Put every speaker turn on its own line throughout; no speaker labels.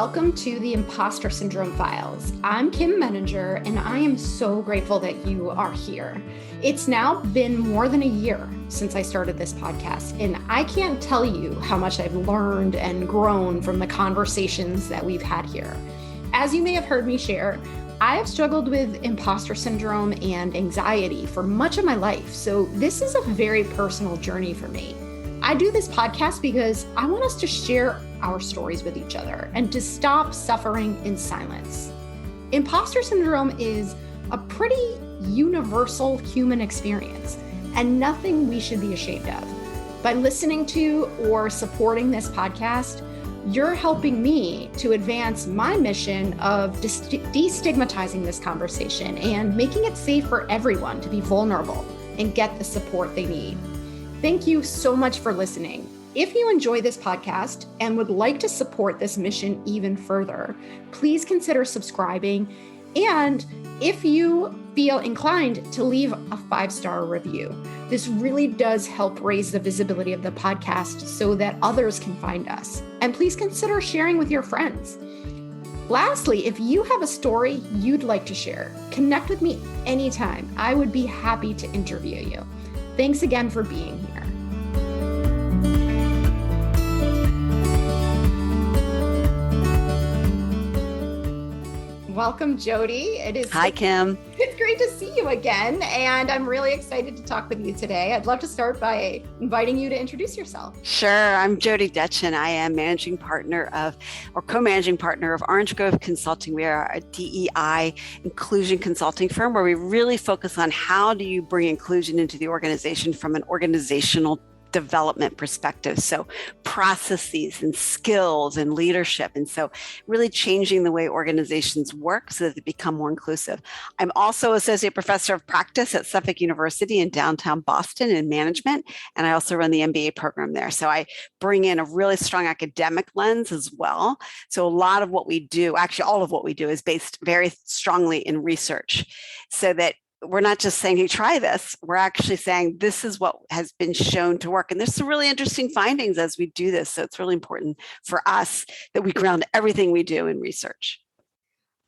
welcome to the Impostor Syndrome Files. I'm Kim Menninger, and I am so grateful that you are here. It's now been more than a year since I started this podcast, and I can't tell you how much I've learned and grown from the conversations that we've had here. As you may have heard me share, I have struggled with imposter syndrome and anxiety for much of my life, so this is a very personal journey for me. I do this podcast because I want us to share our stories with each other and to stop suffering in silence. Imposter syndrome is a pretty universal human experience and nothing we should be ashamed of. By listening to or supporting this podcast, you're helping me to advance my mission of destigmatizing this conversation and making it safe for everyone to be vulnerable and get the support they need. Thank you so much for listening. If you enjoy this podcast and would like to support this mission even further, please consider subscribing. And if you feel inclined to leave a 5-star review, this really does help raise the visibility of the podcast so that others can find us. And please consider sharing with your friends. Lastly, if you have a story you'd like to share, connect with me anytime. I would be happy to interview you. Thanks again for being here. Welcome, Jodi.
Hi, Kim.
It's great to see you again, and I'm really excited to talk with you today. I'd love to start by inviting you to introduce yourself.
Sure. I'm Jodi Detjen. I am co-managing partner of Orange Grove Consulting. We are a DEI inclusion consulting firm where we really focus on how do you bring inclusion into the organization from an organizational development perspective. So processes and skills and leadership. And so really changing the way organizations work so that they become more inclusive. I'm also associate professor of practice at Suffolk University in downtown Boston in management. And I also run the MBA program there. So I bring in a really strong academic lens as well. So a lot of what we do, actually all of what we do is based very strongly in research so that we're not just saying, hey, try this. We're actually saying this is what has been shown to work. And there's some really interesting findings as we do this. So it's really important for us that we ground everything we do in research.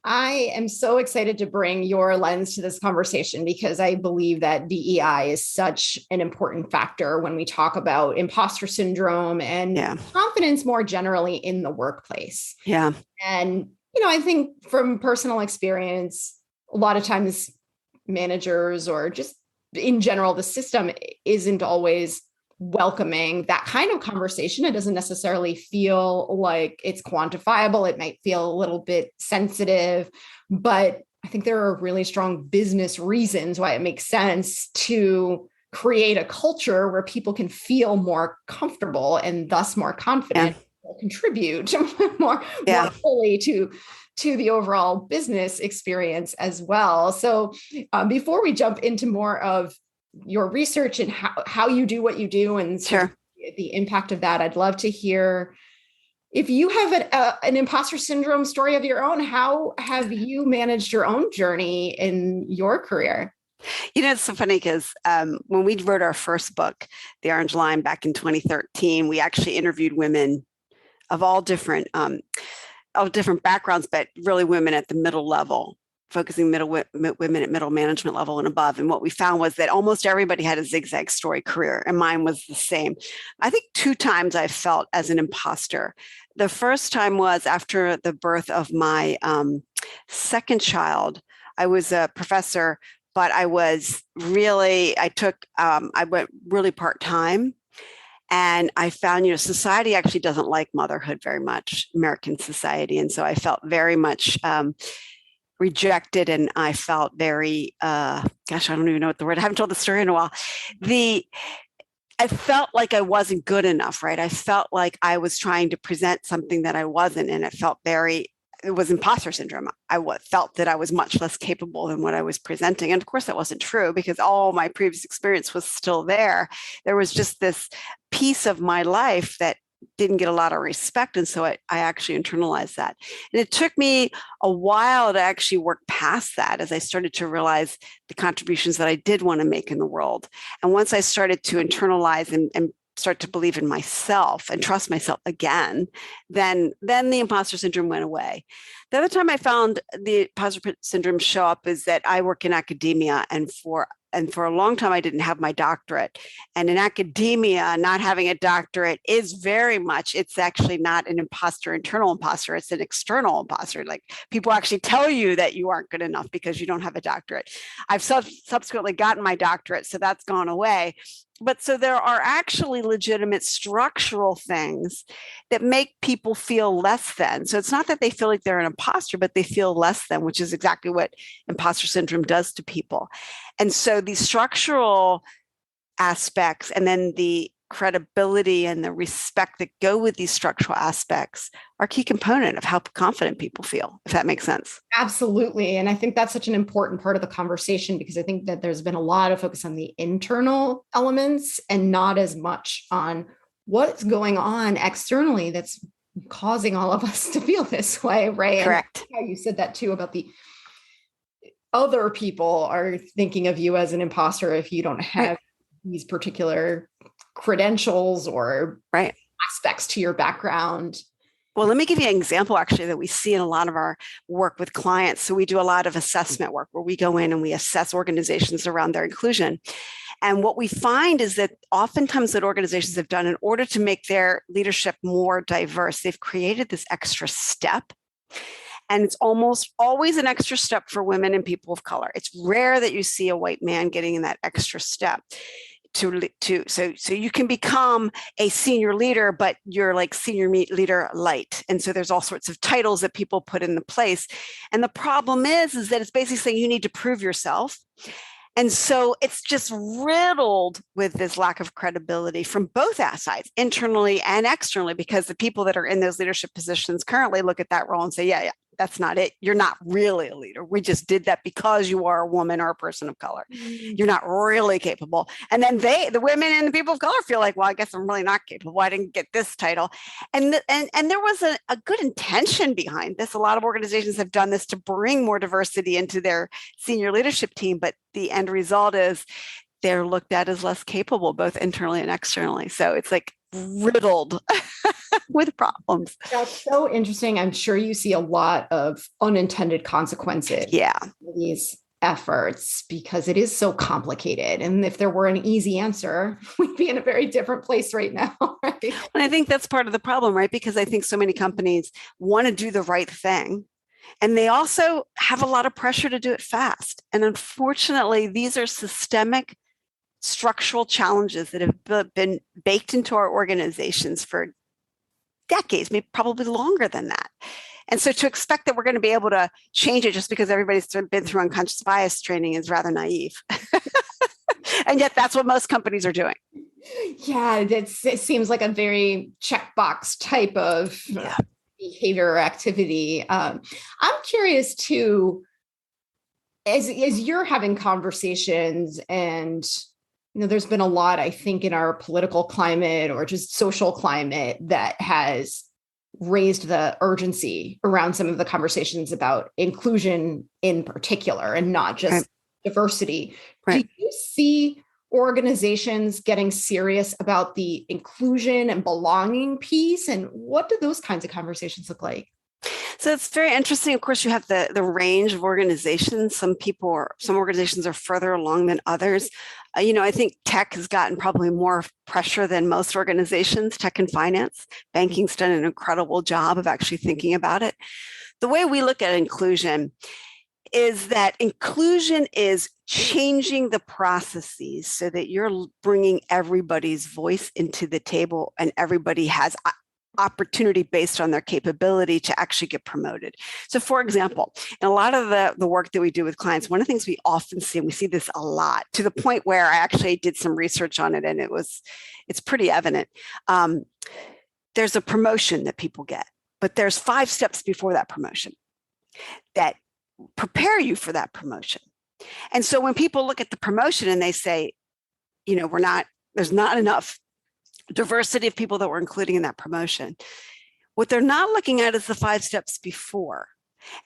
I am so excited to bring your lens to this conversation because I believe that DEI is such an important factor when we talk about imposter syndrome and confidence more generally in the workplace.
Yeah.
And, I think from personal experience, a lot of times managers or just in general, the system isn't always welcoming that kind of conversation. It doesn't necessarily feel like it's quantifiable. It might feel a little bit sensitive, but I think there are really strong business reasons why it makes sense to create a culture where people can feel more comfortable and thus more confident, contribute more fully to the overall business experience as well. So before we jump into more of your research and how you do what you do and the impact of that, I'd love to hear if you have an imposter syndrome story of your own. How have you managed your own journey in your career?
It's so funny because when we wrote our first book, The Orange Line, back in 2013, we actually interviewed women of all different backgrounds, but really women at the middle level, focusing women at middle management level and above. And what we found was that almost everybody had a zigzag story career, and mine was the same. I think 2 times I felt as an imposter. The first time was after the birth of my second child. I was a professor, but I went really part-time. And I found, society actually doesn't like motherhood very much, American society. And so I felt very much rejected, and I felt very, I don't even know what the word, I haven't told the story in a while. I felt like I wasn't good enough, right? I felt like I was trying to present something that I wasn't, and it was imposter syndrome. I felt that I was much less capable than what I was presenting. And of course, that wasn't true because all my previous experience was still there. There was just this piece of my life that didn't get a lot of respect. And so I actually internalized that. And it took me a while to actually work past that as I started to realize the contributions that I did want to make in the world. And once I started to internalize and start to believe in myself and trust myself again, then the imposter syndrome went away. The other time I found the imposter syndrome show up is that I work in academia, and for a long time I didn't have my doctorate. And in academia, not having a doctorate is very much, it's actually not an internal imposter, it's an external imposter. Like, people actually tell you that you aren't good enough because you don't have a doctorate. I've subsequently gotten my doctorate, so that's gone away. But so there are actually legitimate structural things that make people feel less than. So it's not that they feel like they're an imposter, but they feel less than, which is exactly what imposter syndrome does to people. And so these structural aspects, and then the credibility and the respect that go with these structural aspects, are a key component of how confident people feel, if that makes sense.
Absolutely. And I think that's such an important part of the conversation, because I think that there's been a lot of focus on the internal elements and not as much on what's going on externally that's causing all of us to feel this way, right?
Correct.
And you said that too, about the other people are thinking of you as an imposter if you don't have these particular credentials or aspects to your background.
Well, let me give you an example, actually, that we see in a lot of our work with clients. So we do a lot of assessment work where we go in and we assess organizations around their inclusion. And what we find is that oftentimes that organizations have done, in order to make their leadership more diverse, they've created this extra step. And it's almost always an extra step for women and people of color. It's rare that you see a white man getting in that extra step. So you can become a senior leader, but you're like senior leader light. And so there's all sorts of titles that people put in the place. And the problem is that it's basically saying you need to prove yourself. And so it's just riddled with this lack of credibility from both sides, internally and externally, because the people that are in those leadership positions currently look at that role and say, yeah, that's not it. You're not really a leader. We just did that because you are a woman or a person of color. You're not really capable. And then the women and the people of color feel like, well, I guess I'm really not capable. I didn't get this title. And there was a good intention behind this. A lot of organizations have done this to bring more diversity into their senior leadership team. But the end result is they're looked at as less capable, both internally and externally. So it's like riddled with problems.
That's so interesting. I'm sure you see a lot of unintended consequences.
Yeah.
These efforts, because it is so complicated. And if there were an easy answer, we'd be in a very different place right now. Right?
And I think that's part of the problem, right? Because I think so many companies want to do the right thing, and they also have a lot of pressure to do it fast. And unfortunately, these are systemic structural challenges that have been baked into our organizations for decades, maybe probably longer than that. And so to expect that we're going to be able to change it just because everybody's been through unconscious bias training is rather naive. And yet that's what most companies are doing.
Yeah, it seems like a very checkbox type of behavior or activity. I'm curious too, as you're having conversations, and there's been a lot, I think, in our political climate or just social climate that has raised the urgency around some of the conversations about inclusion in particular, and not just diversity. Do you see organizations getting serious about the inclusion and belonging piece? And what do those kinds of conversations look like?
So it's very interesting. Of course, you have the range of organizations. Some organizations are further along than others. I think tech has gotten probably more pressure than most organizations, tech and finance. Banking's done an incredible job of actually thinking about it. The way we look at inclusion is that inclusion is changing the processes so that you're bringing everybody's voice into the table, and everybody has opportunity based on their capability to actually get promoted. So for example, in a lot of the work that we do with clients, one of the things we often see, and we see this a lot, to the point where I actually did some research on it, and it's pretty evident. There's a promotion that people get, but there's 5 steps before that promotion that prepare you for that promotion. And so when people look at the promotion and they say, there's not enough diversity of people that we're including in that promotion, what they're not looking at is the 5 steps before.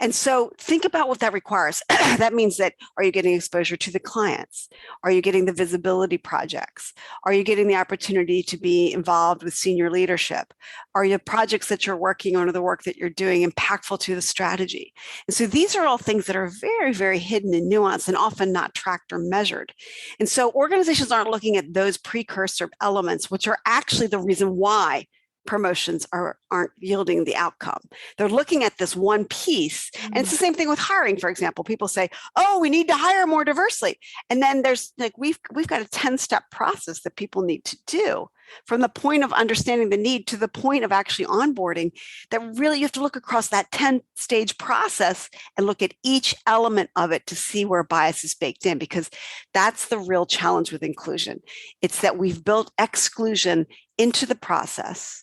And so think about what that requires. That means that, are you getting exposure to the clients? Are you getting the visibility projects? Are you getting the opportunity to be involved with senior leadership? Are your projects that you're working on or the work that you're doing impactful to the strategy? And so these are all things that are very, very hidden and nuanced and often not tracked or measured. And so organizations aren't looking at those precursor elements, which are actually the reason why promotions aren't yielding the outcome. They're looking at this one piece. And it's the same thing with hiring, for example. People say, oh, we need to hire more diversely. And then there's like, we've got a 10-step process that people need to do from the point of understanding the need to the point of actually onboarding, that really you have to look across that 10-stage process and look at each element of it to see where bias is baked in, because that's the real challenge with inclusion. It's that we've built exclusion into the process.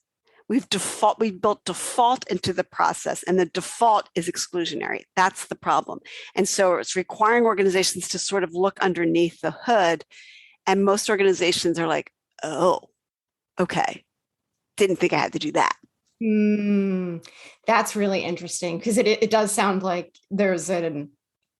We've built default into the process, and the default is exclusionary. That's the problem. And so it's requiring organizations to sort of look underneath the hood. And most organizations are like, oh, okay, didn't think I had to do that.
That's really interesting, because it does sound like there's an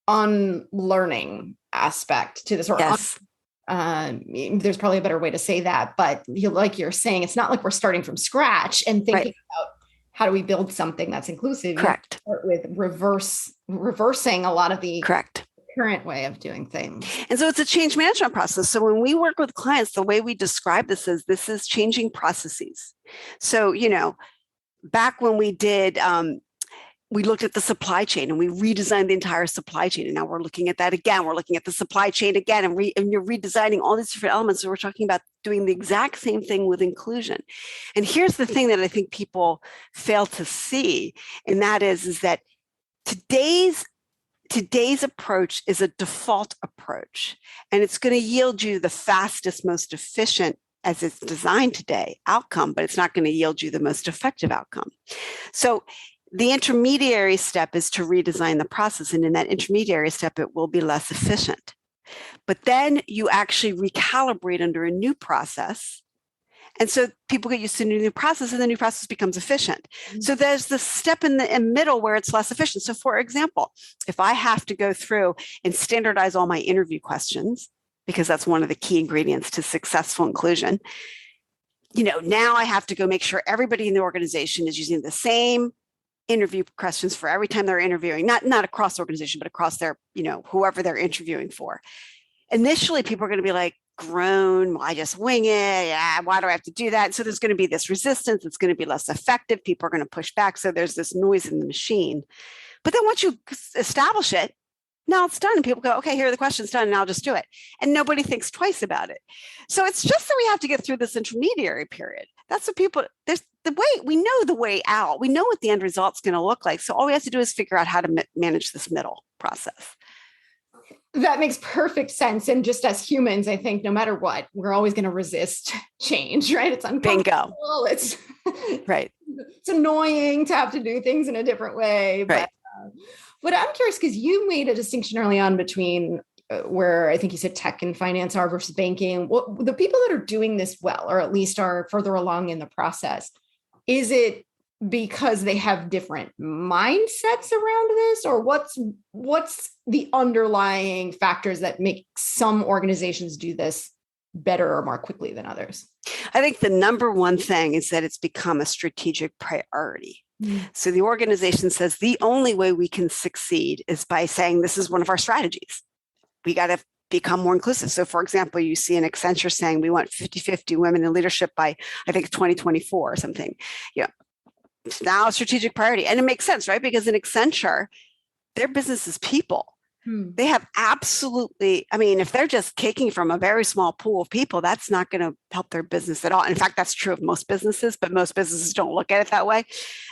unlearning aspect to this, or
yes.
There's probably a better way to say that, but like you're saying, it's not like we're starting from scratch and thinking about how do we build something that's inclusive.
Correct.
You start with reversing a lot of the
correct
current way of doing things.
And so it's a change management process. So when we work with clients, the way we describe this is changing processes. So, back when we did, we looked at the supply chain and we redesigned the entire supply chain. And now we're looking at that again. We're looking at the supply chain again, and you're redesigning all these different elements. So we're talking about doing the exact same thing with inclusion. And here's the thing that I think people fail to see, and that is that today's approach is a default approach, and it's going to yield you the fastest, most efficient, as it's designed today, outcome, but it's not going to yield you the most effective outcome. So the intermediary step is to redesign the process. And in that intermediary step, it will be less efficient. But then you actually recalibrate under a new process. And so people get used to a new process, and the new process becomes efficient. Mm-hmm. So there's the step in the middle where it's less efficient. So for example, if I have to go through and standardize all my interview questions, because that's one of the key ingredients to successful inclusion, now I have to go make sure everybody in the organization is using the same interview questions for every time they're interviewing, not across the organization, but across their, whoever they're interviewing for. Initially, people are going to be like, groan, I just wing it. Yeah, why do I have to do that? So there's going to be this resistance. It's going to be less effective. People are going to push back. So there's this noise in the machine. But then once you establish it, now it's done. And people go, okay, here are the questions done, and I'll just do it. And nobody thinks twice about it. So it's just that we have to get through this intermediary period. That's what there's the way, we know the way out. We know what the end result's going to look like. So all we have to do is figure out how to manage this middle process.
That makes perfect sense. And just as humans, I think no matter what, we're always going to resist change, right? It's uncomfortable.
Bingo.
It's
right.
It's annoying to have to do things in a different way.
Right.
But I'm curious, because you made a distinction early on between where I think you said tech and finance are versus banking. The people that are doing this well, or at least are further along in the process, is it because they have different mindsets around this, or what's the underlying factors that make some organizations do this better or more quickly than others?
I think the number one thing is that it's become a strategic priority. So the organization says the only way we can succeed is by saying this is one of our strategies. We got to become more inclusive. So for example, you see an Accenture saying we want 50-50 women in leadership by, I think, 2024 or something. It's now a strategic priority. And it makes sense, right? Because in Accenture, their business is people. They have absolutely, if they're just taking from a very small pool of people, that's not going to help their business at all. In fact, that's true of most businesses, but most businesses don't look at it that way,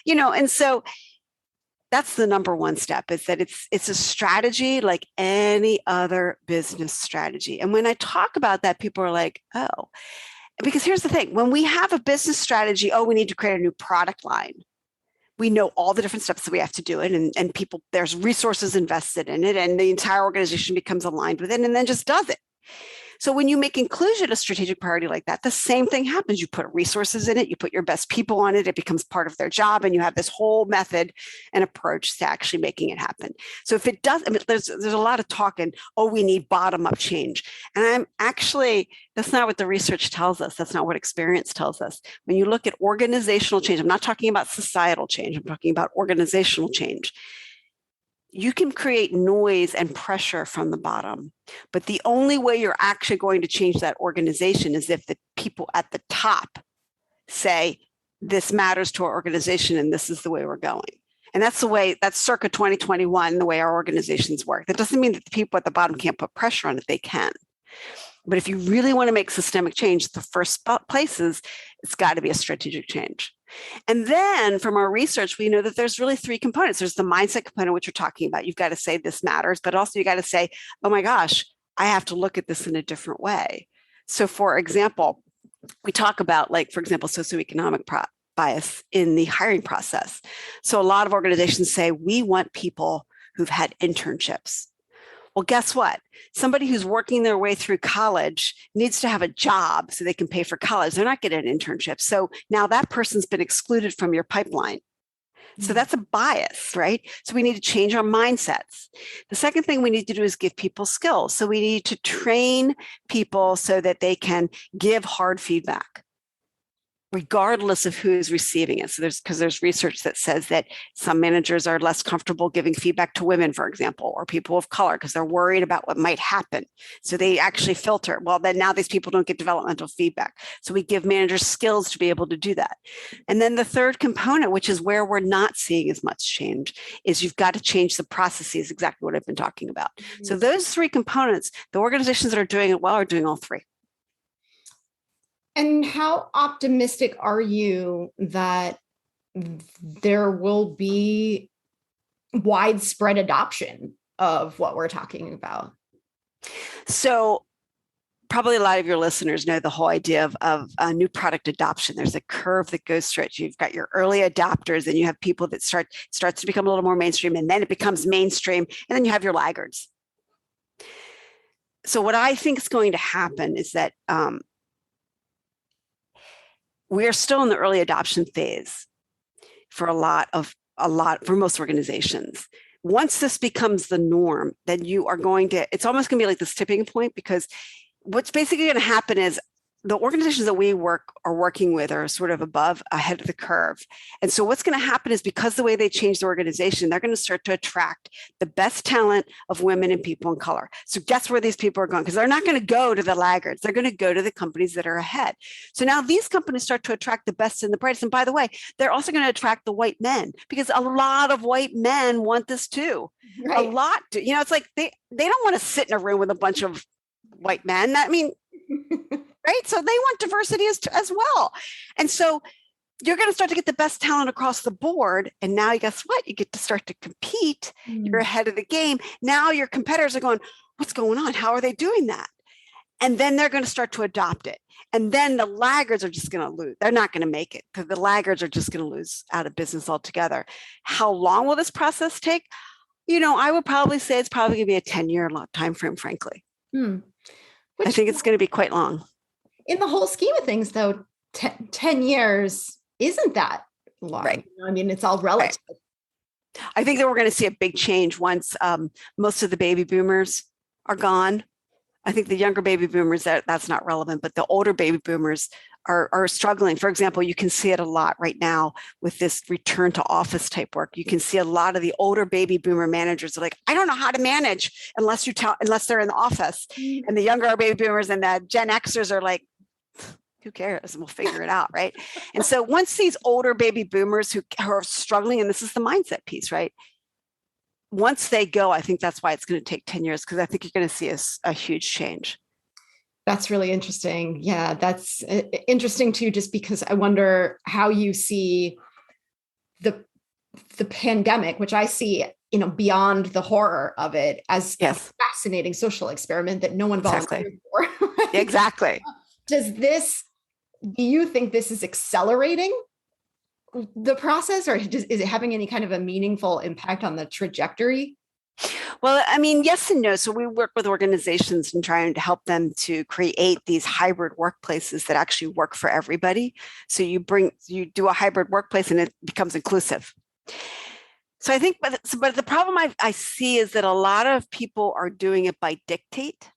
and so that's the number one step, is that it's a strategy like any other business strategy. And when I talk about that, people are like, oh, because here's the thing, when we have a business strategy, we need to create a new product line. We know all the different steps that we have to do it, and people, there's resources invested in it, and the entire organization becomes aligned with it and then just does it. So when you make inclusion a strategic priority like that, the same thing happens. You put resources in it, you put your best people on it, it becomes part of their job, and you have this whole method and approach to actually making it happen. So if it does, I mean, there's a lot of talk and, oh, we need bottom-up change. And that's not what the research tells us. That's not what experience tells us. When you look at organizational change, I'm not talking about societal change, I'm talking about organizational change. You can create noise and pressure from the bottom, but the only way you're actually going to change that organization is if the people at the top say, this matters to our organization and this is the way we're going. And that's circa 2021, the way our organizations work. That doesn't mean that the people at the bottom can't put pressure on it, they can. But if you really want to make systemic change, the first place is it's got to be a strategic change. And then from our research, we know that there's really three components. There's the mindset component, which we're talking about. You've got to say this matters, but also you got to say, oh my gosh, I have to look at this in a different way. So for example, we talk about, like, for example, socioeconomic bias in the hiring process. So a lot of organizations say, we want people who've had internships. Well, guess what? Somebody who's working their way through college needs to have a job so they can pay for college. They're not getting an internship. So now that person's been excluded from your pipeline. So that's a bias, right? So we need to change our mindsets. The second thing we need to do is give people skills. So we need to train people so that they can give hard feedback, regardless of who is receiving it. So there's research that says that some managers are less comfortable giving feedback to women, for example, or people of color, because they're worried about what might happen. So they actually filter. Well, then now these people don't get developmental feedback. So we give managers skills to be able to do that. And then the third component, which is where we're not seeing as much change, is you've got to change the processes, exactly what I've been talking about. Mm-hmm. So those three components, the organizations that are doing it well are doing all three.
And how optimistic are you that there will be widespread adoption of what we're talking about?
So probably a lot of your listeners know the whole idea of new product adoption. There's a curve that goes through it. You've got your early adopters, and you have people that starts to become a little more mainstream, and then it becomes mainstream, and then you have your laggards. So what I think is going to happen is that we are still in the early adoption phase for for most organizations. Once this becomes the norm, then it's almost going to be like this tipping point, because what's basically going to happen is the organizations that we are working with are sort of ahead of the curve. And so what's going to happen is, because the way they change the organization, they're going to start to attract the best talent of women and people of color. So guess where these people are going? Because they're not going to go to the laggards. They're going to go to the companies that are ahead. So now these companies start to attract the best and the brightest. And by the way, they're also going to attract the white men, because a lot of white men want this too. Right. A lot. It's like they don't want to sit in a room with a bunch of white men. Right? So they want diversity as well. And so you're going to start to get the best talent across the board. And now guess what? You get to start to compete. You're ahead of the game. Now your competitors are going, what's going on? How are they doing that? And then they're going to start to adopt it. And then the laggards are just going to lose. They're not going to make it, because the laggards are just going to lose out of business altogether. How long will this process take? I would probably say it's probably going to be a 10-year time frame, frankly. I think it's going to be quite long.
In the whole scheme of things, though, 10 years isn't that long.
Right.
It's all relative.
Right. I think that we're going to see a big change once most of the baby boomers are gone. I think the younger baby boomers, that's not relevant, but the older baby boomers are struggling. For example, you can see it a lot right now with this return to office type work. You can see a lot of the older baby boomer managers are like, I don't know how to manage unless they're in the office. And the younger baby boomers and the Gen Xers are like, who cares? We'll figure it out, right? And so once these older baby boomers who are struggling, and this is the mindset piece, right? Once they go, I think that's why it's going to take 10 years, because I think you're going to see a huge change.
That's really interesting. Yeah, that's interesting too, just because I wonder how you see the pandemic, which I see, beyond the horror of it, as a fascinating social experiment that no one volunteered for. Right?
Exactly.
Do you think this is accelerating the process, or is it having any kind of a meaningful impact on the trajectory
Well, I mean, yes and no. So we work with organizations and trying to help them to create these hybrid workplaces that actually work for everybody. So you do a hybrid workplace and it becomes inclusive. So I think, but the problem I see is that a lot of people are doing it by dictate.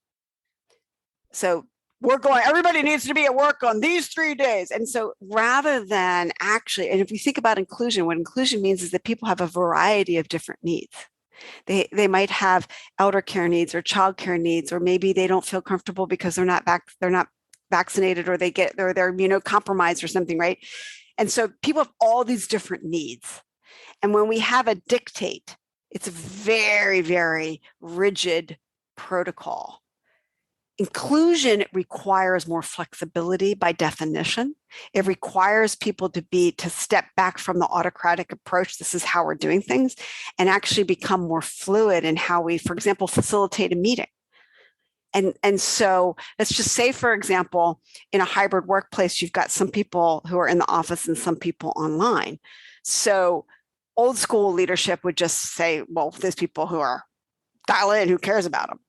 So everybody needs to be at work on these 3 days. And so rather than actually, and if we think about inclusion, what inclusion means is that people have a variety of different needs. They might have elder care needs or child care needs, or maybe they don't feel comfortable because they're not vaccinated, or they're immunocompromised or something, right? And so people have all these different needs. And when we have a dictate, it's a very, very rigid protocol. Inclusion requires more flexibility by definition. It requires people to step back from the autocratic approach. This is how we're doing things, and actually become more fluid in how we, for example, facilitate a meeting. And so let's just say, for example, in a hybrid workplace, you've got some people who are in the office and some people online. So old school leadership would just say, well, there's people who are dial in, who cares about them?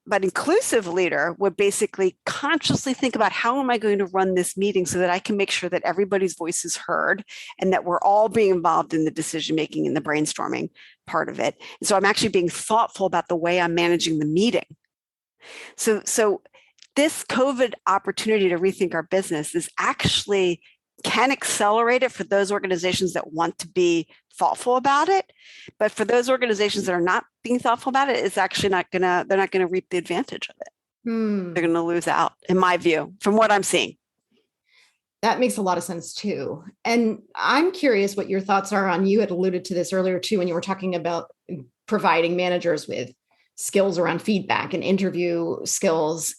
But inclusive leader would basically consciously think about, how am I going to run this meeting so that I can make sure that everybody's voice is heard and that we're all being involved in the decision making and the brainstorming part of it. And so I'm actually being thoughtful about the way I'm managing the meeting. So this COVID opportunity to rethink our business can accelerate it for those organizations that want to be thoughtful about it. But for those organizations that are not being thoughtful about it, it's actually they're not going to reap the advantage of it. They're going to lose out, in my view, from what I'm seeing.
That makes a lot of sense too. And I'm curious what your thoughts are on, you had alluded to this earlier too, when you were talking about providing managers with skills around feedback and interview skills.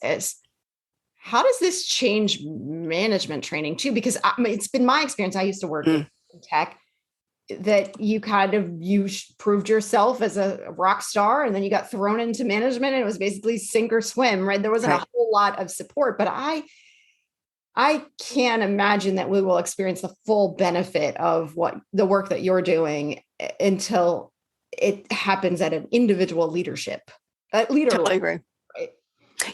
How does this change management training too? Because it's been my experience. I used to work in tech, that you proved yourself as a rock star, and then you got thrown into management, and it was basically sink or swim, right? There wasn't a whole lot of support, but I can't imagine that we will experience the full benefit of the work that you're doing until it happens at an individual leader
Totally agree.
Right?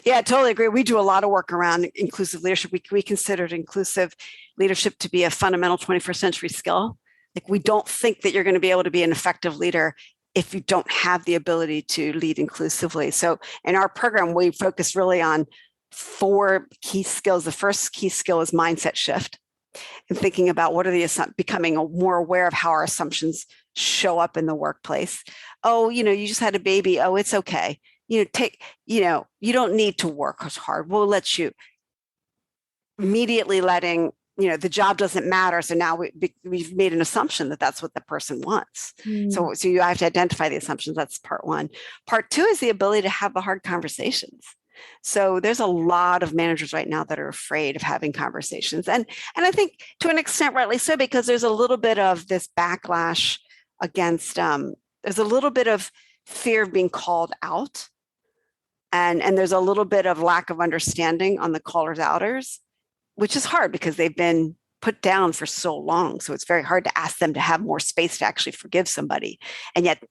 Yeah, I totally agree. We do a lot of work around inclusive leadership. We considered inclusive leadership to be a fundamental 21st century skill. Like, we don't think that you're going to be able to be an effective leader if you don't have the ability to lead inclusively. So in our program, we focus really on 4 key skills. The first key skill is mindset shift, and thinking about what are becoming more aware of how our assumptions show up in the workplace. Oh, you just had a baby. Oh, it's okay. You don't need to work as hard. We'll let you. Immediately letting, the job doesn't matter. So now we've made an assumption that that's what the person wants. So you have to identify the assumptions. That's part 1. Part 2 is the ability to have the hard conversations. So there's a lot of managers right now that are afraid of having conversations. And I think to an extent, rightly so, because there's a little bit of this backlash against, there's a little bit of fear of being called out. And there's a little bit of lack of understanding on the callers outers, which is hard because they've been put down for so long. So it's very hard to ask them to have more space to actually forgive somebody. And yet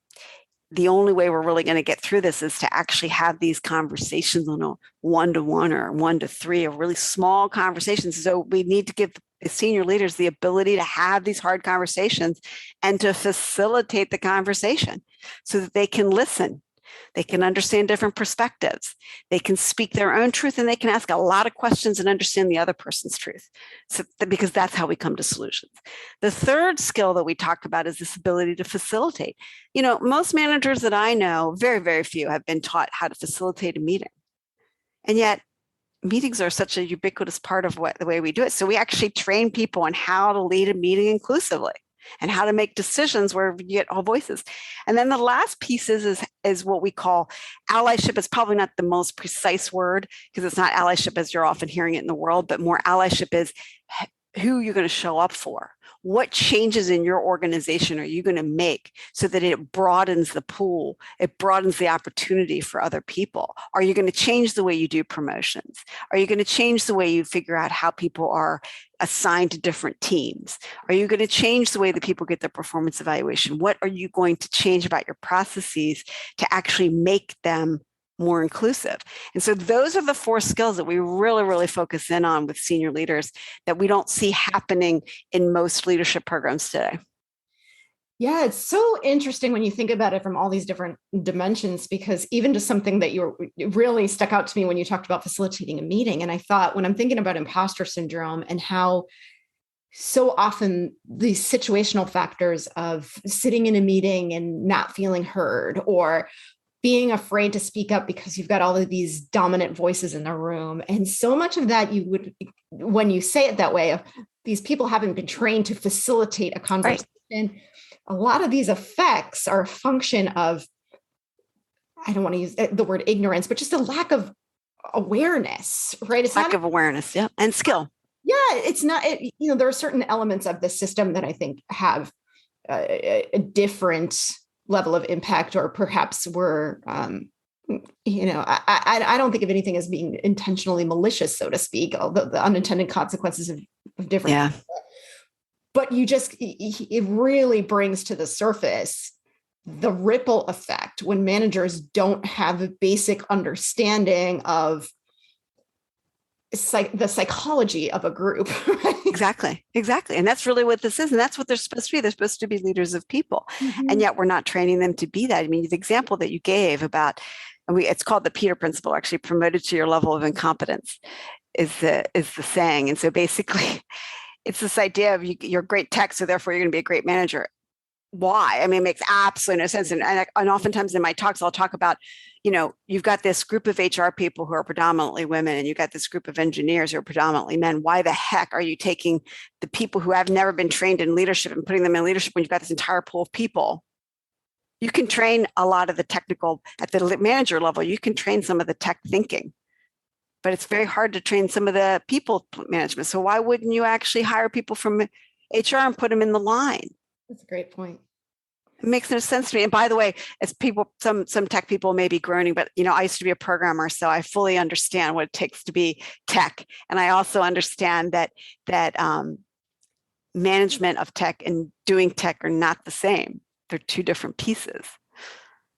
the only way we're really going to get through this is to actually have these conversations on a 1-to-1 or 1-to-3, or really small conversations. So we need to give the senior leaders the ability to have these hard conversations and to facilitate the conversation so that they can listen. They can understand different perspectives. They can speak their own truth, and they can ask a lot of questions and understand the other person's truth. Because that's how we come to solutions. The third skill that we talk about is this ability to facilitate. Most managers that I know, very, very few, have been taught how to facilitate a meeting. And yet meetings are such a ubiquitous part of the way we do it. So we actually train people on how to lead a meeting inclusively, and how to make decisions where you get all voices. And then the last piece is what we call allyship. It's probably not the most precise word, because it's not allyship as you're often hearing it in the world, but more allyship is who you're going to show up for. what changes in your organization are you going to make so that it broadens the pool, it broadens the opportunity for other people? Are you going to change the way you do promotions? Are you going to change the way you figure out how people are assigned to different teams? Are you going to change the way that people get their performance evaluation? What are you going to change about your processes to actually make them more inclusive? And so those are the 4 skills that we really, really focus in on with senior leaders that we don't see happening in most leadership programs today.
Yeah, it's so interesting when you think about it from all these different dimensions, because even just something that really stuck out to me when you talked about facilitating a meeting. And I thought, when I'm thinking about imposter syndrome and how so often these situational factors of sitting in a meeting and not feeling heard, or being afraid to speak up because you've got all of these dominant voices in the room. And so much of that when you say it that way, these people haven't been trained to facilitate a conversation. Right. A lot of these effects are a function of, I don't want to use the word ignorance, but just a lack of awareness, right? It's
lack of awareness, yeah, and skill.
Yeah, it's not, there are certain elements of the system that I think have a different level of impact, or perhaps we're, I don't think of anything as being intentionally malicious, so to speak, although the unintended consequences of different.
Yeah.
But it really brings to the surface the ripple effect when managers don't have a basic understanding of the psychology of a group. Right?
Exactly. And that's really what this is. And that's what they're supposed to be. They're supposed to be leaders of people. Mm-hmm. And yet we're not training them to be that. I mean, the example that you gave about, it's called the Peter principle, actually, promoted to your level of incompetence is the saying. And so basically it's this idea of you're a great tech, so therefore you're going to be a great manager. Why? I mean, it makes absolutely no sense. And oftentimes in my talks, I'll talk about, you've got this group of HR people who are predominantly women, and you've got this group of engineers who are predominantly men. Why the heck are you taking the people who have never been trained in leadership and putting them in leadership when you've got this entire pool of people? You can train a lot of the technical at the manager level. You can train some of the tech thinking, but it's very hard to train some of the people management. So why wouldn't you actually hire people from HR and put them in the line?
That's a great point.
It makes no sense to me. And by the way, as people, some tech people may be groaning, but I used to be a programmer, so I fully understand what it takes to be tech. And I also understand that management of tech and doing tech are not the same. They're 2 different pieces.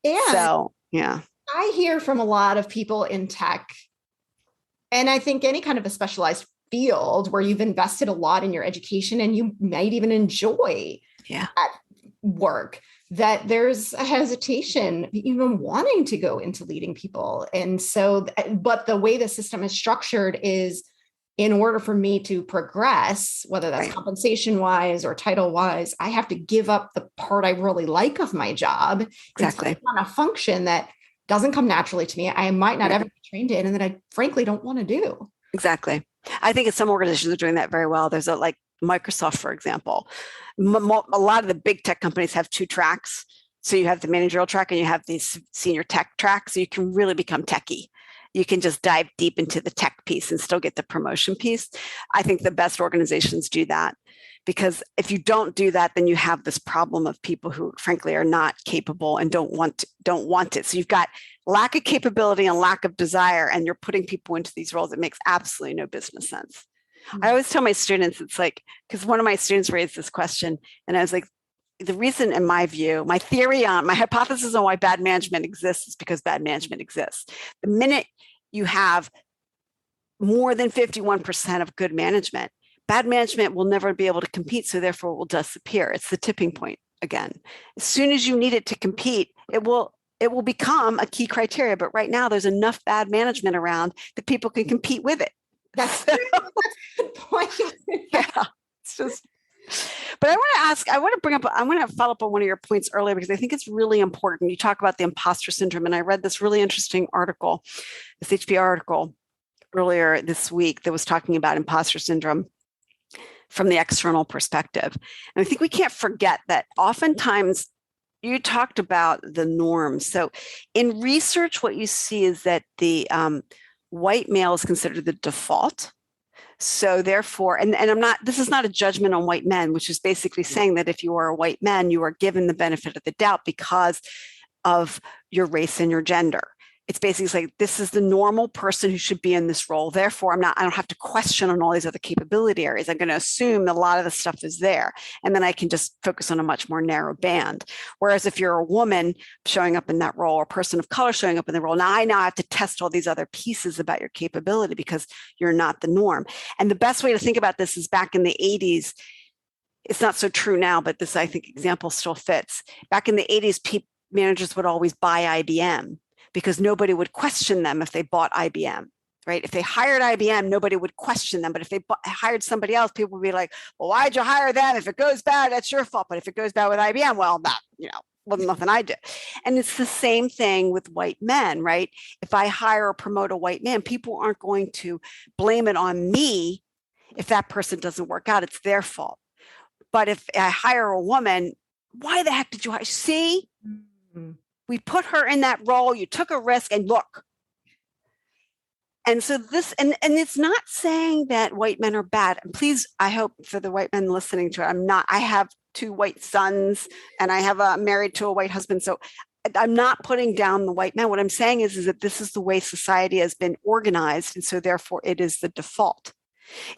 And
so, yeah.
I hear from a lot of people in tech, and I think any kind of a specialized field where you've invested a lot in your education and you might even enjoy that work, that there's a hesitation even wanting to go into leading people. And so, but the way the system is structured is, in order for me to progress, whether that's compensation wise or title wise, I have to give up the part I really like of my job.
Exactly.
On a function that doesn't come naturally to me, I might not ever be trained in, and that I frankly don't want to do.
Exactly. I think some organizations are doing that very well. There's like Microsoft, for example. A lot of the big tech companies have 2 tracks. So you have the managerial track and you have the senior tech track. So you can really become techie. You can just dive deep into the tech piece and still get the promotion piece. I think the best organizations do that, because if you don't do that, then you have this problem of people who frankly are not capable and don't want it. So you've got lack of capability and lack of desire, and you're putting people into these roles that makes absolutely no business sense. Mm-hmm. I always tell my students, it's like, because one of my students raised this question, and I was like, the reason, in my view, my hypothesis on why bad management exists is because bad management exists. The minute you have more than 51% of good management, bad management will never be able to compete, so therefore it will disappear. It's the tipping point again. As soon as you need it to compete, it will become a key criteria. But right now, there's enough bad management around that people can compete with it.
That's a good point.
Yeah, it's just. But I want to follow up on one of your points earlier, because I think it's really important. You talk about the imposter syndrome, and I read this really interesting article, this HBR article earlier this week that was talking about imposter syndrome from the external perspective. And I think we can't forget that oftentimes you talked about the norms. So in research, what you see is that the white male is considered the default. So therefore, and this is not a judgment on white men, which is basically saying that if you are a white man, you are given the benefit of the doubt because of your race and your gender. It's basically like, this is the normal person who should be in this role. Therefore, I don't have to question on all these other capability areas. I'm going to assume a lot of the stuff is there. And then I can just focus on a much more narrow band. Whereas if you're a woman showing up in that role or a person of color showing up in the role, now I have to test all these other pieces about your capability because you're not the norm. And the best way to think about this is back in the 80s. It's not so true now, but this, I think, example still fits. Back in the 80s, managers would always buy IBM because nobody would question them if they bought IBM, right? If they hired IBM, nobody would question them. But if they hired somebody else, people would be like, well, why'd you hire them? If it goes bad, that's your fault. But if it goes bad with IBM, well, that, wasn't nothing I did. And it's the same thing with white men, right? If I hire or promote a white man, people aren't going to blame it on me if that person doesn't work out. It's their fault. But if I hire a woman, why the heck did you hire? See? Mm-hmm. We put her in that role. You took a risk and look. And so this, and it's not saying that white men are bad. And please, I hope for the white men listening to it, I have 2 white sons and I have married to a white husband. So I'm not putting down the white men. What I'm saying is that this is the way society has been organized. And so therefore it is the default.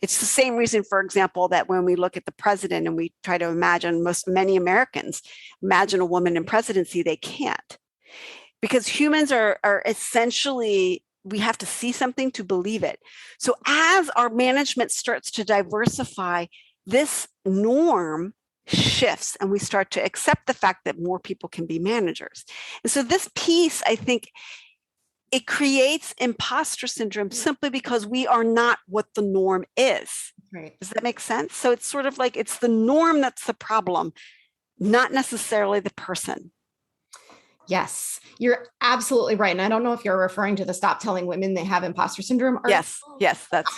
It's the same reason, for example, that when we look at the president and we try to imagine, many Americans imagine a woman in presidency, they can't. Because humans are essentially, we have to see something to believe it. So as our management starts to diversify, this norm shifts and we start to accept the fact that more people can be managers. And so this piece, I think, it creates imposter syndrome simply because we are not what the norm is.
Right.
Does that make sense? So it's sort of like it's the norm that's the problem, not necessarily the person.
Yes, you're absolutely right. And I don't know if you're referring to the stop telling women they have imposter syndrome.
Yes, that's.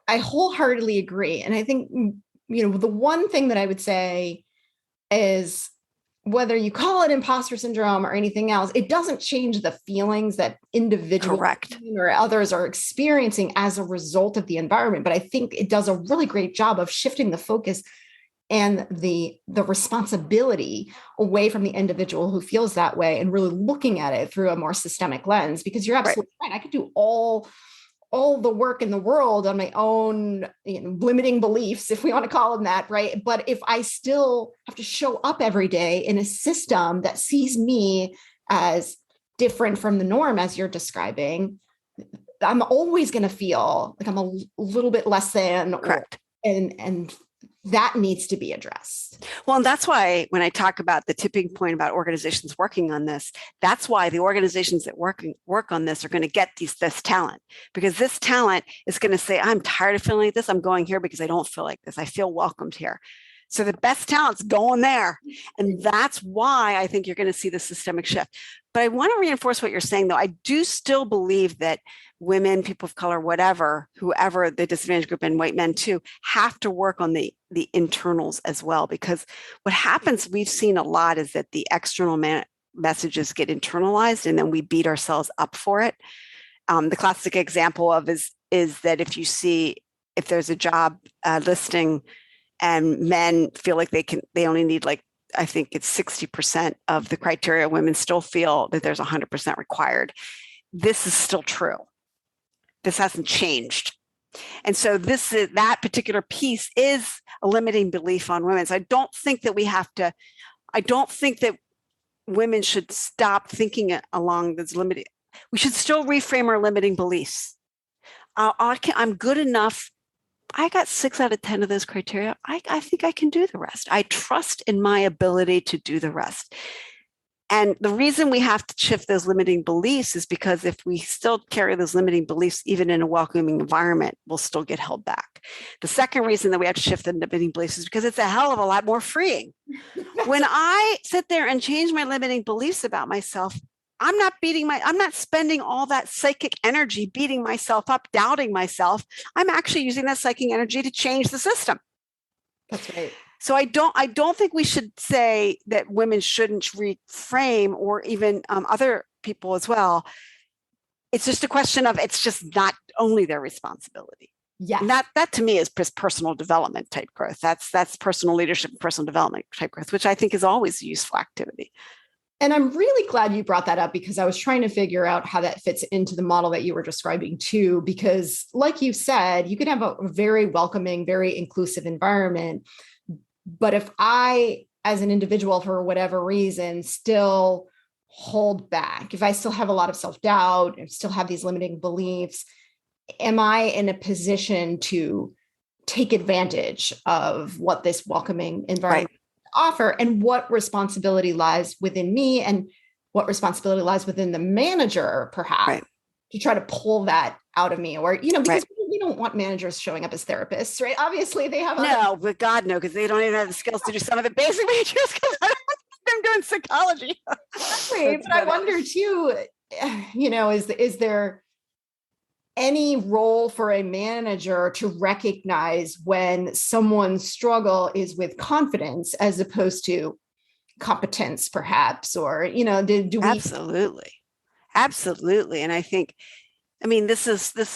I wholeheartedly agree. And I think, the one thing that I would say is whether you call it imposter syndrome or anything else, it doesn't change the feelings that individuals or others are experiencing as a result of the environment. But I think it does a really great job of shifting the focus and the responsibility away from the individual who feels that way and really looking at it through a more systemic lens, because you're absolutely right. I could do all the work in the world on my own limiting beliefs, if we want to call them that, right? But if I still have to show up every day in a system that sees me as different from the norm, as you're describing, I'm always going to feel like I'm a little bit less than.
Correct.
And that needs to be addressed.
Well, and that's why when I talk about the tipping point about organizations working on this, that's why the organizations that work on this are going to get this talent, because this talent is going to say, I'm tired of feeling like this. I'm going here because I don't feel like this. I feel welcomed here. So the best talent's going there. And that's why I think you're going to see the systemic shift. But I want to reinforce what you're saying, though. I do still believe that women, people of color, whoever the disadvantaged group, and white men too, have to work on the internals as well. Because what happens, we've seen a lot, is that the external messages get internalized and then we beat ourselves up for it. The classic example of is that if there's a job listing and men feel like they only need, like, I think it's 60% of the criteria, women still feel that there's 100% required. This is still true. This hasn't changed. And so that particular piece is a limiting belief on women. So I don't think that women should stop thinking along this limiting. We should still reframe our limiting beliefs. I'm good enough. I got 6 out of 10 of those criteria. I think I can do the rest. I trust in my ability to do the rest. And the reason we have to shift those limiting beliefs is because if we still carry those limiting beliefs, even in a welcoming environment, we'll still get held back. The second reason that we have to shift the limiting beliefs is because it's a hell of a lot more freeing. When I sit there and change my limiting beliefs about myself, I'm not spending all that psychic energy beating myself up, doubting myself. I'm actually using that psychic energy to change the system.
That's right.
So I don't think we should say that women shouldn't reframe, or even other people as well. It's just a question of, it's just not only their responsibility.
Yes.
And that to me is personal development type growth. That's personal leadership, personal development type growth, which I think is always a useful activity.
And I'm really glad you brought that up, because I was trying to figure out how that fits into the model that you were describing too, because like you said, you could have a very welcoming, very inclusive environment. But if I, as an individual, for whatever reason, still hold back, if I still have a lot of self-doubt, and still have these limiting beliefs, am I in a position to take advantage of what this welcoming environment offer, and what responsibility lies within me, and what responsibility lies within the manager, perhaps, to try to pull that out of me? Or, because we don't want managers showing up as therapists, right? Obviously they have
but God, no, because they don't even have the skills to do some of the basic majors, because I don't want them doing psychology.
Exactly. But I wonder too, is there any role for a manager to recognize when someone's struggle is with confidence as opposed to competence, perhaps? Or, do we?
Absolutely. And I think, this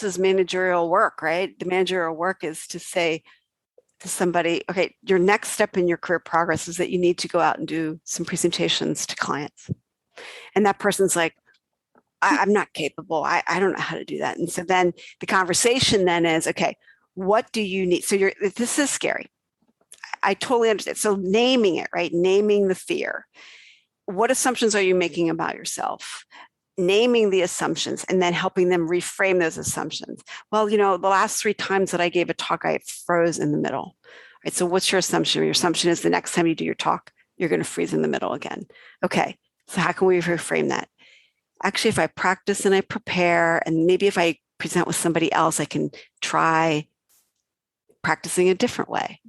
is managerial work, right? The managerial work is to say to somebody, okay, your next step in your career progress is that you need to go out and do some presentations to clients. And that person's like, I'm not capable. I don't know how to do that. And so then the conversation then is, okay, what do you need? So this is scary. I totally understand. So naming it, right? Naming the fear. What assumptions are you making about yourself? Naming the assumptions, and then helping them reframe those assumptions. Well, the last 3 times that I gave a talk, I froze in the middle. Right? So what's your assumption? Your assumption is the next time you do your talk, you're going to freeze in the middle again. Okay. So how can we reframe that? Actually, if I practice and I prepare, and maybe if I present with somebody else, I can try practicing a different way.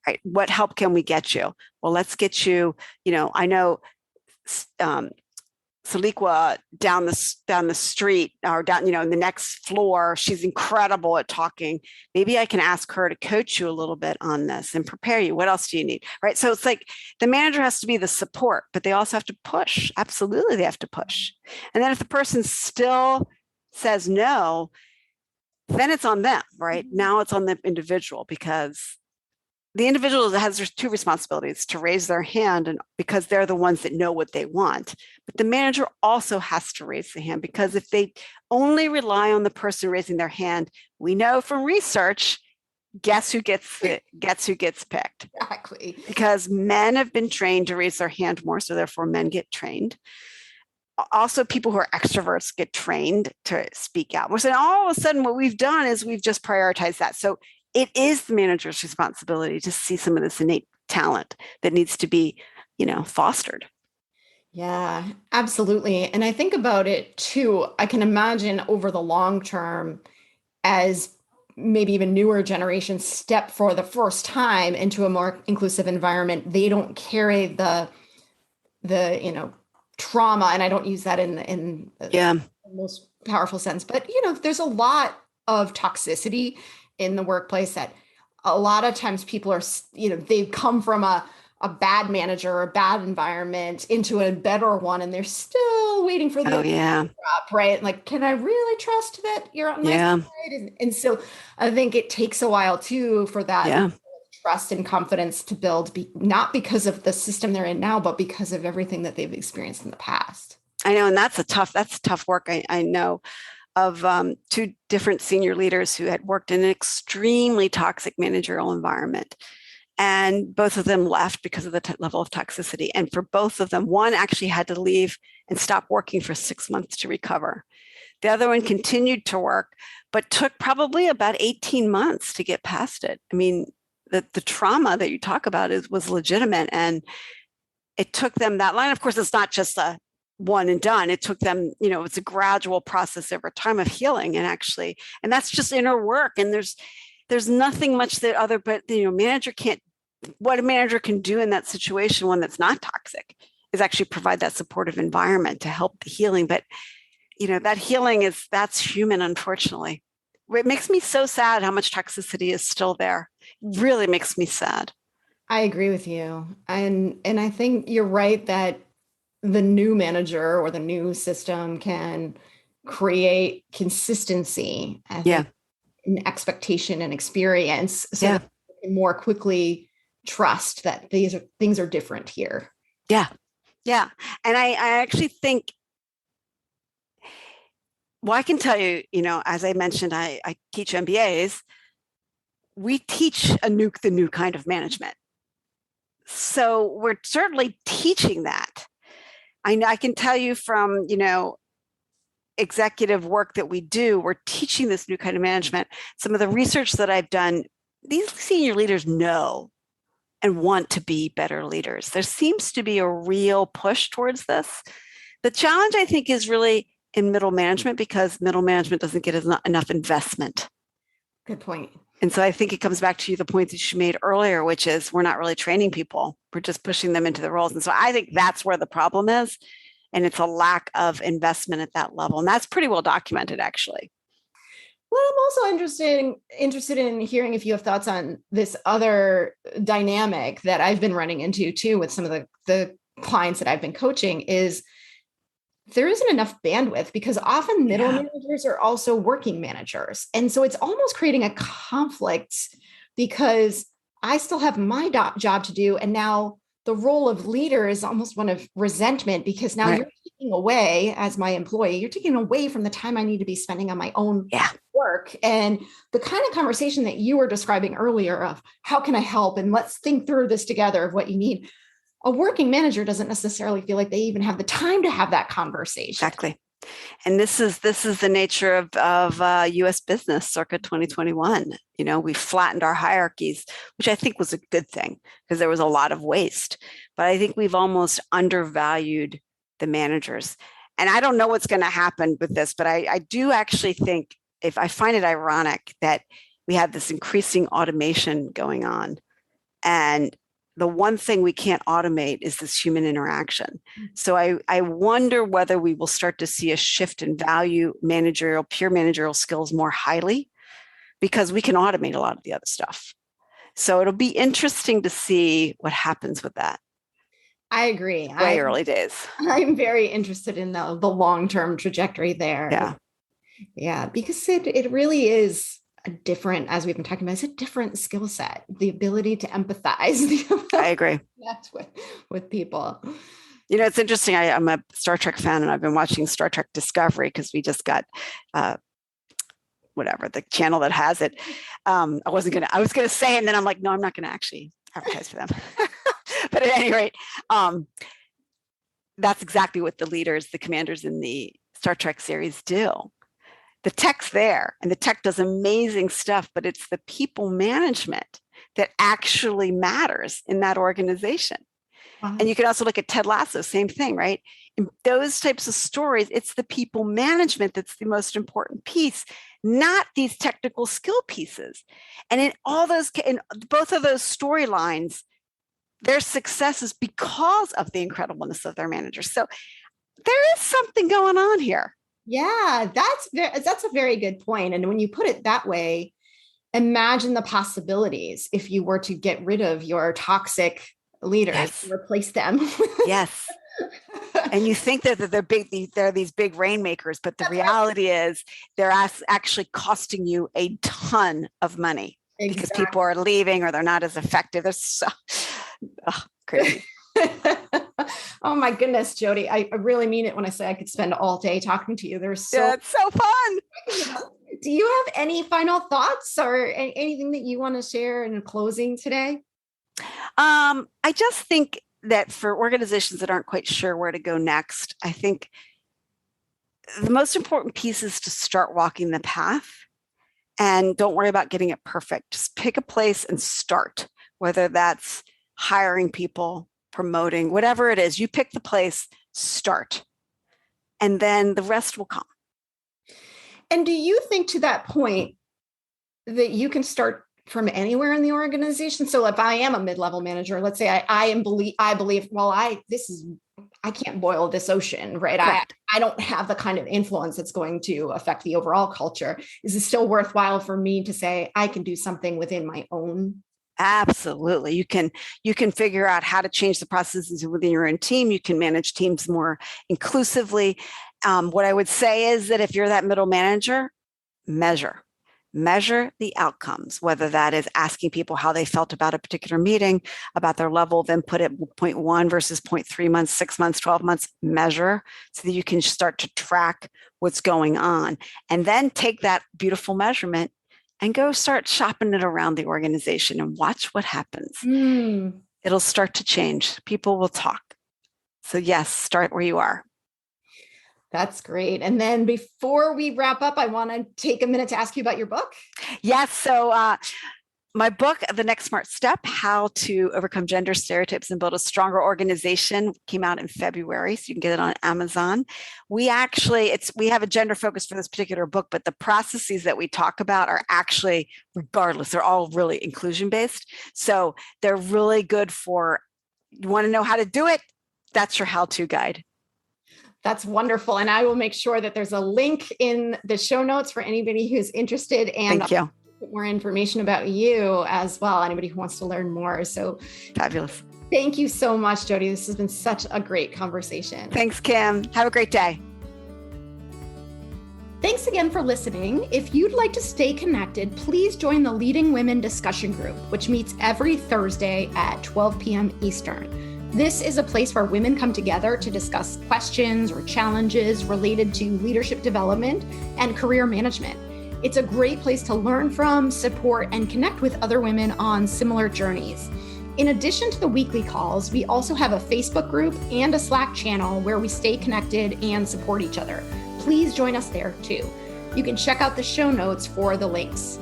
Right? What help can we get you? Well, let's get you, I know Saliqua down the street, or down, in the next floor, she's incredible at talking. Maybe I can ask her to coach you a little bit on this and prepare you. What else do you need? Right. So it's like the manager has to be the support, but they also have to push. Absolutely. They have to push. And then if the person still says no, then it's on them, right? Now it's on the individual, because the individual has 2 responsibilities: to raise their hand, and because they're the ones that know what they want. But the manager also has to raise the hand, because if they only rely on the person raising their hand, we know from research, guess who gets picked?
Exactly.
Because men have been trained to raise their hand more, so therefore men get trained. Also, people who are extroverts get trained to speak out more. So all of a sudden, what we've done is we've just prioritized that. So it is the manager's responsibility to see some of this innate talent that needs to be, fostered.
Yeah, absolutely. And I think about it too. I can imagine over the long term, as maybe even newer generations step for the first time into a more inclusive environment, they don't carry the trauma. And I don't use that in the most powerful sense, but there's a lot of toxicity in the workplace that a lot of times people are, they've come from a bad manager or a bad environment into a better one, and they're still waiting for the drop, right? Like, can I really trust that you're on my side? And so I think it takes a while too for that trust and confidence to build, not because of the system they're in now, but because of everything that they've experienced in the past.
I know, and that's tough work. I know of 2 different senior leaders who had worked in an extremely toxic managerial environment. And both of them left because of the level of toxicity. And for both of them, one actually had to leave and stop working for 6 months to recover. The other one continued to work, but took probably about 18 months to get past it. The trauma that you talk about was legitimate. And it took them that line. Of course, it's not just a one and done. It took them, it's a gradual process over time of healing. And that's just inner work. And there's nothing much but what a manager can do in that situation, one that's not toxic, is actually provide that supportive environment to help the healing. But, that healing that's human, unfortunately. It makes me so sad how much toxicity is still there. It really makes me sad.
I agree with you. And I think you're right that the new manager or the new system can create consistency. I think an expectation and experience so that you can more quickly trust that things are different here.
Yeah. Yeah. And I actually think, well, I can tell you, as I mentioned, I teach MBAs. We teach the new kind of management. So we're certainly teaching that. I can tell you from, executive work that we do, we're teaching this new kind of management. Some of the research that I've done, these senior leaders know and want to be better leaders. There seems to be a real push towards this. The challenge, I think, is really in middle management because middle management doesn't get enough investment.
Good point.
And so I think it comes back to the point that you made earlier, which is we're not really training people. We're just pushing them into the roles. And so I think that's where the problem is. And it's a lack of investment at that level. And that's pretty well documented, actually.
Well, I'm also interested in hearing if you have thoughts on this other dynamic that I've been running into too with some of the clients that I've been coaching is there isn't enough bandwidth because often middle managers are also working managers. And so it's almost creating a conflict because I still have my job to do. And now the role of leader is almost one of resentment because now you're taking away, as my employee, you're taking away from the time I need to be spending on my own work. And the kind of conversation that you were describing earlier of how can I help? And let's think through this together of what you need. A working manager doesn't necessarily feel like they even have the time to have that conversation.
Exactly. And this is the nature of U.S. business circa 2021. We flattened our hierarchies, which I think was a good thing because there was a lot of waste. But I think we've almost undervalued the managers. And I don't know what's going to happen with this, but I do actually think I find it ironic that we have this increasing automation going on. And the one thing we can't automate is this human interaction. So I wonder whether we will start to see a shift in value pure managerial skills more highly because we can automate a lot of the other stuff. So it'll be interesting to see what happens with that.
I agree.
Early days.
I'm very interested in the long-term trajectory there. Yeah, because it really is a different, as we've been talking about, it's a different skill set, the ability to empathize.
I agree.
That's with people.
It's interesting. I'm a Star Trek fan and I've been watching Star Trek Discovery because we just got the channel that has it. I was going to say, and then I'm like, no, I'm not going to actually advertise for them. But at any rate, that's exactly what the commanders in the Star Trek series do. The tech's there and the tech does amazing stuff, but it's the people management that actually matters in that organization. Wow. And you can also look at Ted Lasso, same thing, right? In those types of stories, it's the people management that's the most important piece, not these technical skill pieces. And in both of those storylines, their success is because of the incredibleness of their managers. So there is something going on here.
Yeah, that's a very good point. And when you put it that way, imagine the possibilities if you were to get rid of your toxic leaders, replace them.
Yes. And you think that they're these big rainmakers, but the reality is they're actually costing you a ton of money because people are leaving or they're not as effective. They're so crazy.
Oh my goodness, Jodi. I really mean it when I say I could spend all day talking to you.
It's so fun.
Do you have any final thoughts or anything that you want to share in closing today?
I just think that for organizations that aren't quite sure where to go next, I think the most important piece is to start walking the path and don't worry about getting it perfect. Just pick a place and start, whether that's hiring people, promoting, whatever it is, you pick the place, start, and then the rest will come.
And do you think to that point that you can start from anywhere in the organization? So if I am a mid-level manager, let's say I believe, well, I can't boil this ocean, right? I don't have the kind of influence that's going to affect the overall culture. Is it still worthwhile for me to say I can do something within my own?
Absolutely. You can figure out how to change the processes within your own team. You can manage teams more inclusively. What I would say is that if you're that middle manager, measure measure the outcomes, whether that is asking people how they felt about a particular meeting, about their level of input at 0.1 versus 0.3 months, 6 months, 12 months, measure so that you can start to track what's going on. And then take that beautiful measurement and go start shopping it around the organization and watch what happens. It'll start to change. People will talk. So yes, start where you are.
That's great. And then before we wrap up, I want to take a minute to ask you about your book.
Yes. So my book, The Next Smart Step, How to Overcome Gender Stereotypes and Build a Stronger Organization, came out in February. So you can get it on Amazon. We have a gender focus for this particular book, but the processes that we talk about are actually, regardless, they're all really inclusion based. So they're really good for, you want to know how to do it? That's your how-to guide.
That's wonderful. And I will make sure that there's a link in the show notes for anybody who's interested and
Thank you.
More information about you as well. Anybody who wants to learn more. So
fabulous.
Thank you so much, Jodi. This has been such a great conversation.
Thanks, Kim. Have a great day.
Thanks again for listening. If you'd like to stay connected, please join the Leading Women discussion group, which meets every Thursday at 12 p.m. Eastern. This is a place where women come together to discuss questions or challenges related to leadership development and career management. It's a great place to learn from, support, and connect with other women on similar journeys. In addition to the weekly calls, we also have a Facebook group and a Slack channel where we stay connected and support each other. Please join us there too. You can check out the show notes for the links.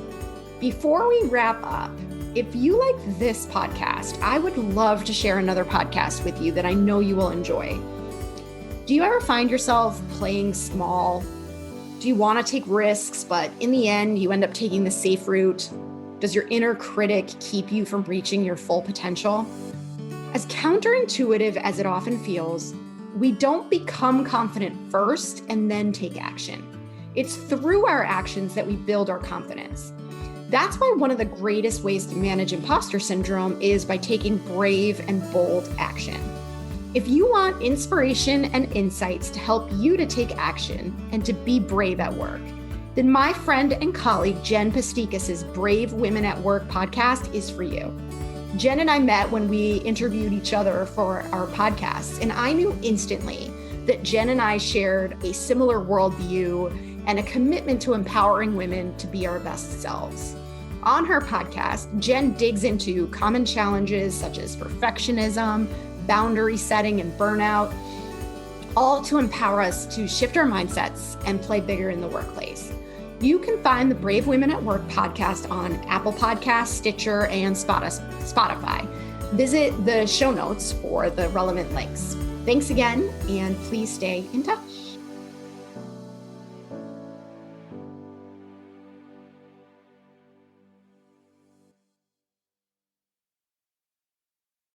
Before we wrap up, if you like this podcast, I would love to share another podcast with you that I know you will enjoy. Do you ever find yourself playing small? Do you want to take risks, but in the end, you end up taking the safe route? Does your inner critic keep you from reaching your full potential? As counterintuitive as it often feels, we don't become confident first and then take action. It's through our actions that we build our confidence. That's why one of the greatest ways to manage imposter syndrome is by taking brave and bold action. If you want inspiration and insights to help you to take action and to be brave at work, then my friend and colleague Jen Pastikas's Brave Women at Work podcast is for you. Jen and I met when we interviewed each other for our podcasts, and I knew instantly that Jen and I shared a similar worldview and a commitment to empowering women to be our best selves. On her podcast, Jen digs into common challenges such as perfectionism, boundary setting, and burnout, all to empower us to shift our mindsets and play bigger in the workplace. You can find the Brave Women at Work podcast on Apple Podcasts, Stitcher, and Spotify. Visit the show notes for the relevant links. Thanks again, and please stay in touch.